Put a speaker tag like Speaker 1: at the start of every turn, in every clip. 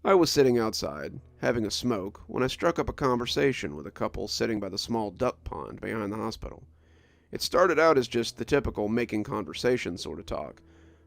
Speaker 1: I was sitting outside, having a smoke, when I struck up a conversation with a couple sitting by the small duck pond behind the hospital. It started out as just the typical making conversation sort of talk,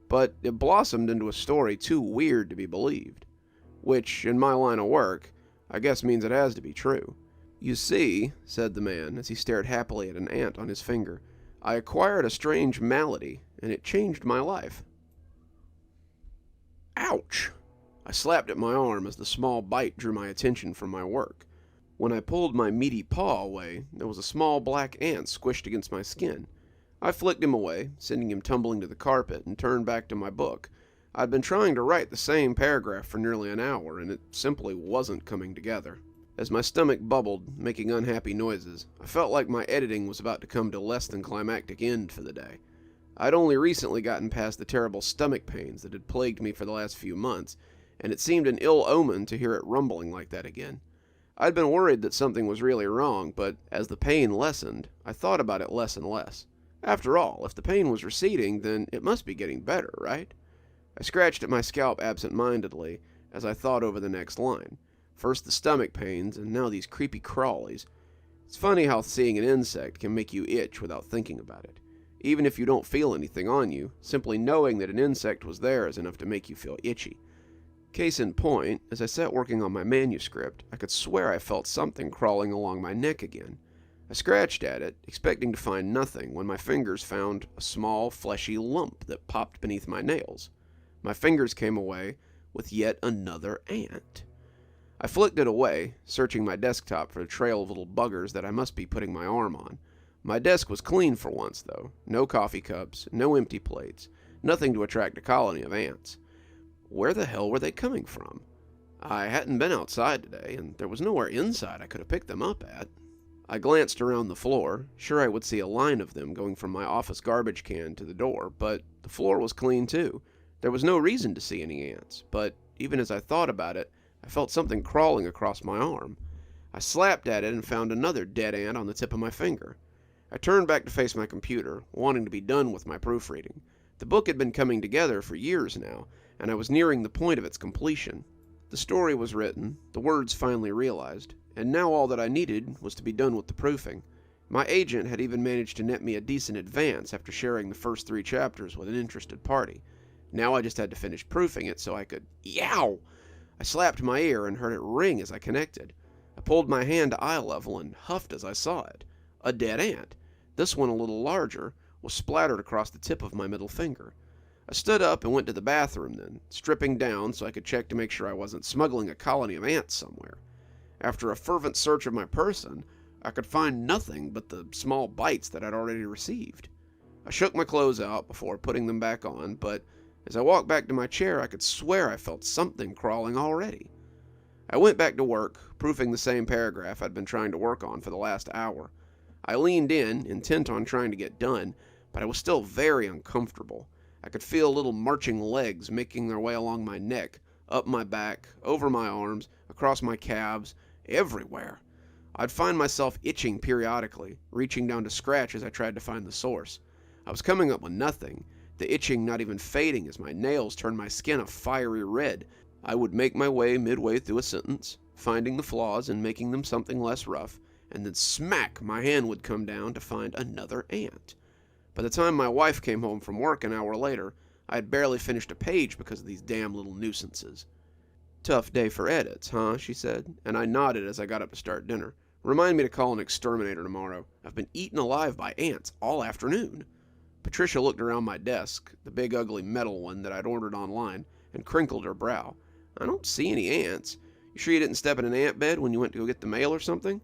Speaker 1: but it blossomed into a story too weird to be believed. Which, in my line of work, I guess means it has to be true. "You see," said the man as he stared happily at an ant on his finger, "I acquired a strange malady, and it changed my life." Ouch! I slapped at my arm as the small bite drew my attention from my work. When I pulled my meaty paw away, there was a small black ant squished against my skin. I flicked him away, sending him tumbling to the carpet, and turned back to my book. I'd been trying to write the same paragraph for nearly an hour, and it simply wasn't coming together. As my stomach bubbled, making unhappy noises, I felt like my editing was about to come to less than climactic end for the day. I'd only recently gotten past the terrible stomach pains that had plagued me for the last few months, and it seemed an ill omen to hear it rumbling like that again. I'd been worried that something was really wrong, but as the pain lessened, I thought about it less and less. After all, if the pain was receding, then it must be getting better, right? I scratched at my scalp absent-mindedly as I thought over the next line. First the stomach pains, and now these creepy crawlies. It's funny how seeing an insect can make you itch without thinking about it. Even if you don't feel anything on you, simply knowing that an insect was there is enough to make you feel itchy. Case in point, as I sat working on my manuscript, I could swear I felt something crawling along my neck again. I scratched at it, expecting to find nothing, when my fingers found a small, fleshy lump that popped beneath my nails. My fingers came away with yet another ant. I flicked it away, searching my desktop for a trail of little buggers that I must be putting my arm on. My desk was clean for once, though. No coffee cups, no empty plates, nothing to attract a colony of ants. Where the hell were they coming from? I hadn't been outside today, and there was nowhere inside I could have picked them up at. I glanced around the floor, sure I would see a line of them going from my office garbage can to the door, but the floor was clean too. There was no reason to see any ants, but even as I thought about it, I felt something crawling across my arm. I slapped at it and found another dead ant on the tip of my finger. I turned back to face my computer, wanting to be done with my proofreading. The book had been coming together for years now, and I was nearing the point of its completion. The story was written, the words finally realized, and now all that I needed was to be done with the proofing. My agent had even managed to net me a decent advance after sharing the first 3 chapters with an interested party. Now I just had to finish proofing it so I could... Yow! I slapped my ear and heard it ring as I connected. I pulled my hand to eye level and huffed as I saw it. A dead ant, this one a little larger, was splattered across the tip of my middle finger. I stood up and went to the bathroom then, stripping down so I could check to make sure I wasn't smuggling a colony of ants somewhere. After a fervent search of my person, I could find nothing but the small bites that I'd already received. I shook my clothes out before putting them back on, but as I walked back to my chair, I could swear I felt something crawling already. I went back to work, proofing the same paragraph I'd been trying to work on for the last hour. I leaned in, intent on trying to get done, but I was still very uncomfortable. I could feel little marching legs making their way along my neck, up my back, over my arms, across my calves, everywhere. I'd find myself itching periodically, reaching down to scratch as I tried to find the source. I was coming up with nothing, the itching not even fading as my nails turned my skin a fiery red. I would make my way midway through a sentence, finding the flaws and making them something less rough, and then smack, my hand would come down to find another ant. By the time my wife came home from work an hour later, I had barely finished a page because of these damn little nuisances. "Tough day for edits, huh?" she said, and I nodded as I got up to start dinner. "Remind me to call an exterminator tomorrow. I've been eaten alive by ants all afternoon." Patricia looked around my desk, the big ugly metal one that I'd ordered online, and crinkled her brow. "I don't see any ants. You sure you didn't step in an ant bed when you went to go get the mail or something?"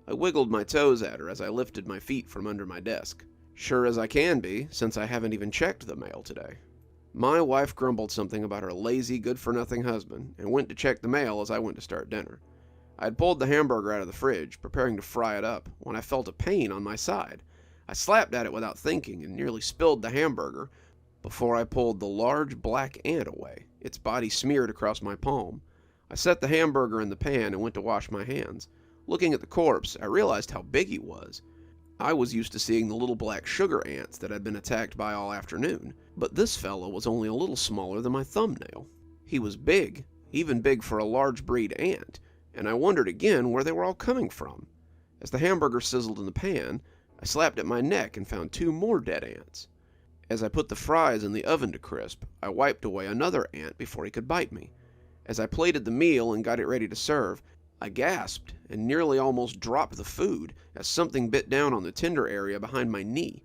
Speaker 1: I wiggled my toes at her as I lifted my feet from under my desk. "Sure as I can be, since I haven't even checked the mail today." My wife grumbled something about her lazy, good-for-nothing husband, and went to check the mail as I went to start dinner. I had pulled the hamburger out of the fridge, preparing to fry it up, when I felt a pain on my side. I slapped at it without thinking and nearly spilled the hamburger before I pulled the large black ant away, its body smeared across my palm. I set the hamburger in the pan and went to wash my hands. Looking at the corpse, I realized how big he was. I was used to seeing the little black sugar ants that I'd been attacked by all afternoon, but this fellow was only a little smaller than my thumbnail. He was big, even big for a large breed ant, and I wondered again where they were all coming from. As the hamburger sizzled in the pan, I slapped at my neck and found 2 more dead ants. As I put the fries in the oven to crisp, I wiped away another ant before he could bite me. As I plated the meal and got it ready to serve, I gasped and nearly almost dropped the food as something bit down on the tender area behind my knee.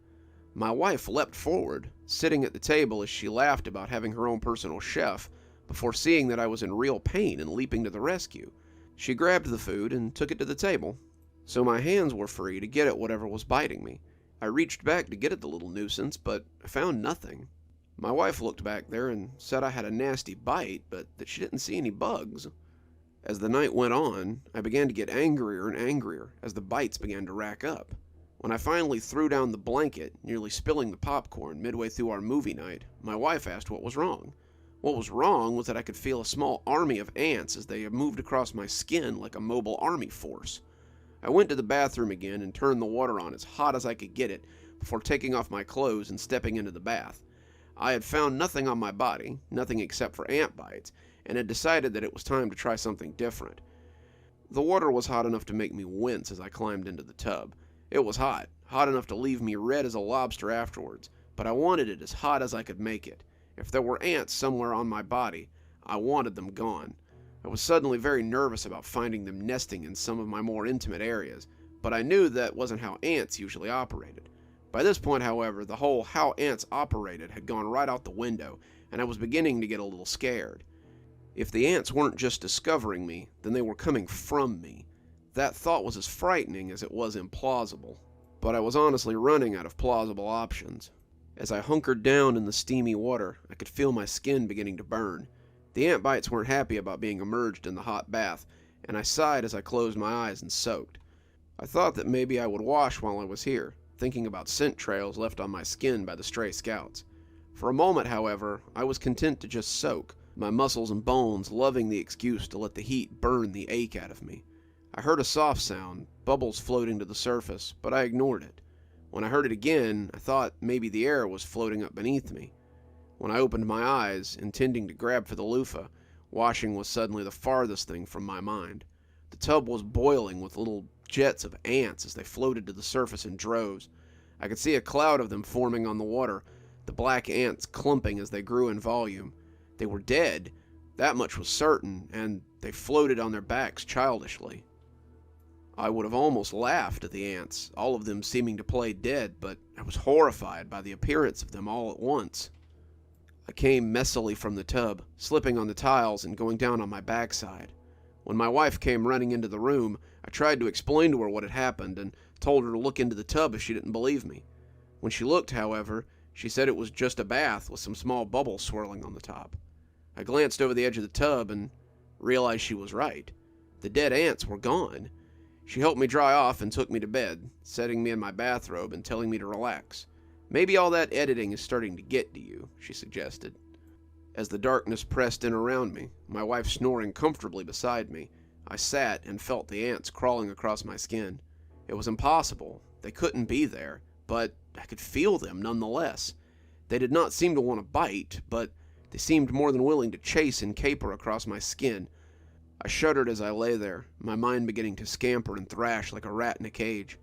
Speaker 1: My wife leapt forward, sitting at the table as she laughed about having her own personal chef, before seeing that I was in real pain and leaping to the rescue. She grabbed the food and took it to the table, so my hands were free to get at whatever was biting me. I reached back to get at the little nuisance, but I found nothing. My wife looked back there and said I had a nasty bite, but that she didn't see any bugs. As the night went on, I began to get angrier and angrier as the bites began to rack up. When I finally threw down the blanket, nearly spilling the popcorn midway through our movie night, my wife asked what was wrong. What was wrong was that I could feel a small army of ants as they moved across my skin like a mobile army force. I went to the bathroom again and turned the water on as hot as I could get it before taking off my clothes and stepping into the bath. I had found nothing on my body, nothing except for ant bites, and had decided that it was time to try something different. The water was hot enough to make me wince as I climbed into the tub. It was hot enough to leave me red as a lobster afterwards, but I wanted it as hot as I could make it. If there were ants somewhere on my body, I wanted them gone. I was suddenly very nervous about finding them nesting in some of my more intimate areas, but I knew that wasn't how ants usually operated. By this point, however, the whole how ants operated had gone right out the window, and I was beginning to get a little scared. If the ants weren't just discovering me, then they were coming from me. That thought was as frightening as it was implausible, but I was honestly running out of plausible options. As I hunkered down in the steamy water, I could feel my skin beginning to burn. The ant bites weren't happy about being immersed in the hot bath, and I sighed as I closed my eyes and soaked. I thought that maybe I would wash while I was here, thinking about scent trails left on my skin by the stray scouts. For a moment, however, I was content to just soak, my muscles and bones loving the excuse to let the heat burn the ache out of me. I heard a soft sound, bubbles floating to the surface, but I ignored it. When I heard it again, I thought maybe the air was floating up beneath me. When I opened my eyes, intending to grab for the loofah, washing was suddenly the farthest thing from my mind. The tub was boiling with little jets of ants as they floated to the surface in droves. I could see a cloud of them forming on the water, the black ants clumping as they grew in volume. They were dead, that much was certain, and they floated on their backs childishly. I would have almost laughed at the ants, all of them seeming to play dead, but I was horrified by the appearance of them all at once. I came messily from the tub, slipping on the tiles and going down on my backside. When my wife came running into the room, I tried to explain to her what had happened and told her to look into the tub if she didn't believe me. When she looked, however, she said it was just a bath with some small bubbles swirling on the top. I glanced over the edge of the tub and realized she was right. The dead ants were gone. She helped me dry off and took me to bed, setting me in my bathrobe and telling me to relax. "Maybe all that editing is starting to get to you," she suggested. As the darkness pressed in around me, my wife snoring comfortably beside me, I sat and felt the ants crawling across my skin. It was impossible. They couldn't be there, but I could feel them nonetheless. They did not seem to want to bite, but they seemed more than willing to chase and caper across my skin. I shuddered as I lay there, my mind beginning to scamper and thrash like a rat in a cage.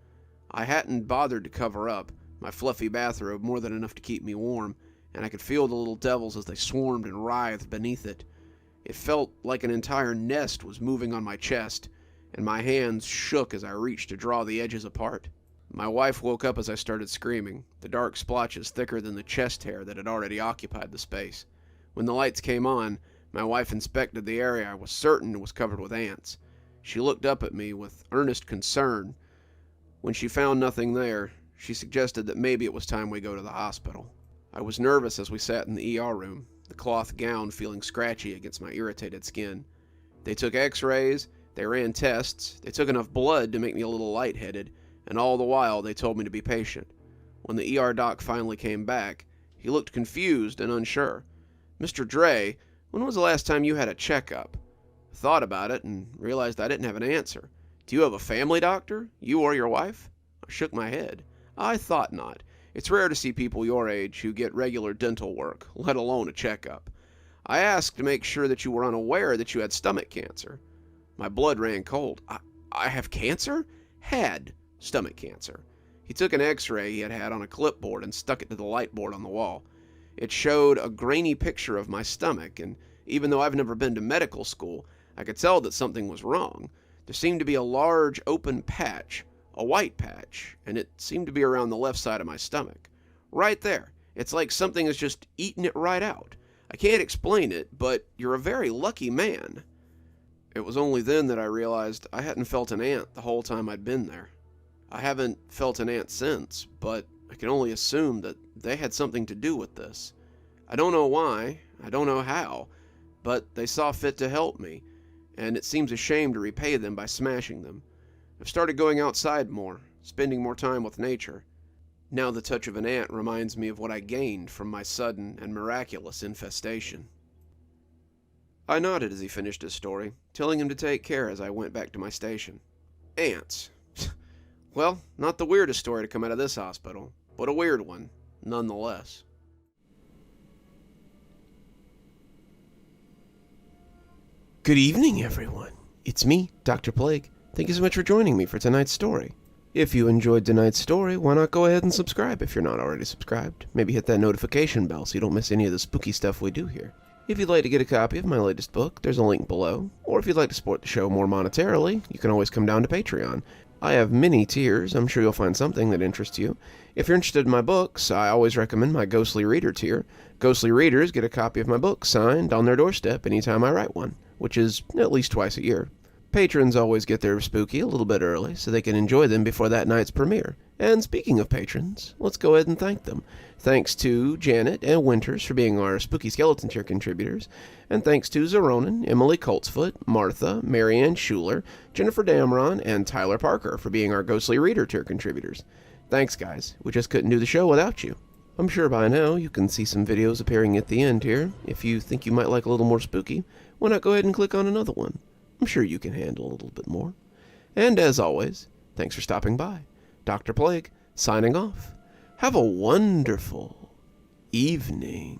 Speaker 1: I hadn't bothered to cover up, my fluffy bathrobe more than enough to keep me warm, and I could feel the little devils as they swarmed and writhed beneath it. It felt like an entire nest was moving on my chest, and my hands shook as I reached to draw the edges apart. My wife woke up as I started screaming, the dark splotches thicker than the chest hair that had already occupied the space. When the lights came on, my wife inspected the area I was certain was covered with ants. She looked up at me with earnest concern. When she found nothing there, she suggested that maybe it was time we go to the hospital. I was nervous as we sat in the ER room, the cloth gown feeling scratchy against my irritated skin. They took x-rays, they ran tests, they took enough blood to make me a little lightheaded, and all the while they told me to be patient. When the ER doc finally came back, he looked confused and unsure. "Mr. Dre, when was the last time you had a checkup?" I thought about it and realized I didn't have an answer. "Do you have a family doctor? You or your wife?" I shook my head. "I thought not. It's rare to see people your age who get regular dental work, let alone a checkup." I asked to make sure that you were unaware that you had stomach cancer. My blood ran cold. I have cancer? Had stomach cancer. He took an x-ray he had had on a clipboard and stuck it to the light board on the wall. It showed a grainy picture of my stomach, and even though I've never been to medical school, I could tell that something was wrong. There seemed to be a large open patch, a white patch, and it seemed to be around the left side of my stomach. Right there. It's like something has just eaten it right out. I can't explain it, but you're a very lucky man. It was only then that I realized I hadn't felt an ant the whole time I'd been there. I haven't felt an ant since, but I can only assume that they had something to do with this. I don't know why, I don't know how, but they saw fit to help me, and it seems a shame to repay them by smashing them. I've started going outside more, spending more time with nature. Now the touch of an ant reminds me of what I gained from my sudden and miraculous infestation. I nodded as he finished his story, telling him to take care as I went back to my station. Ants. Well, not the weirdest story to come out of this hospital, but a weird one, nonetheless. Good evening, everyone. It's me, Dr. Plague. Thank you so much for joining me for tonight's story. If you enjoyed tonight's story, why not go ahead and subscribe if you're not already subscribed. Maybe hit that notification bell so you don't miss any of the spooky stuff we do here. If you'd like to get a copy of my latest book, there's a link below. Or if you'd like to support the show more monetarily, you can always come down to Patreon. I have many tiers. I'm sure you'll find something that interests you. If you're interested in my books, I always recommend my Ghostly Reader tier. Ghostly Readers get a copy of my book signed on their doorstep anytime I write one, which is at least twice a year. Patrons always get their spooky a little bit early so they can enjoy them before that night's premiere. And speaking of patrons, let's go ahead and thank them. Thanks to Janet and Winters for being our Spooky Skeleton tier contributors. And thanks to Xaronan, Emily Coltsfoot, Martha, Marianne Schuler, Jennifer Damron, and Tyler Parker for being our Ghostly Reader tier contributors. Thanks, guys. We just couldn't do the show without you. I'm sure by now you can see some videos appearing at the end here. If you think you might like a little more spooky, why not go ahead and click on another one? I'm sure you can handle a little bit more. And as always, thanks for stopping by. Dr. Plague, signing off. Have a wonderful evening.